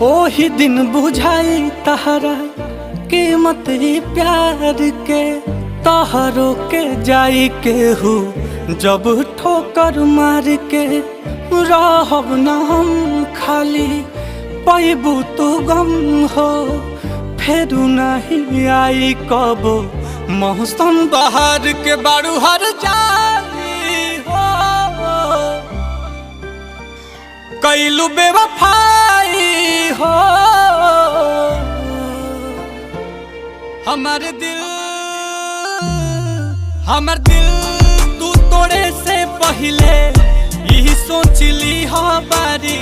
ओही दिन बुझाई तहरा कीमत ही प्यार के, तहरो के जाई केहू जब ठोकर मार के। रहब न हम खाली पैबू तू गम हो, फेरू नहीं आई कबो मौसम बहार के। बारू हर जाई हो कैलू बेवफाई हो, हमार दिल तू तोड़े से पहले यही सोच ली हो बारी।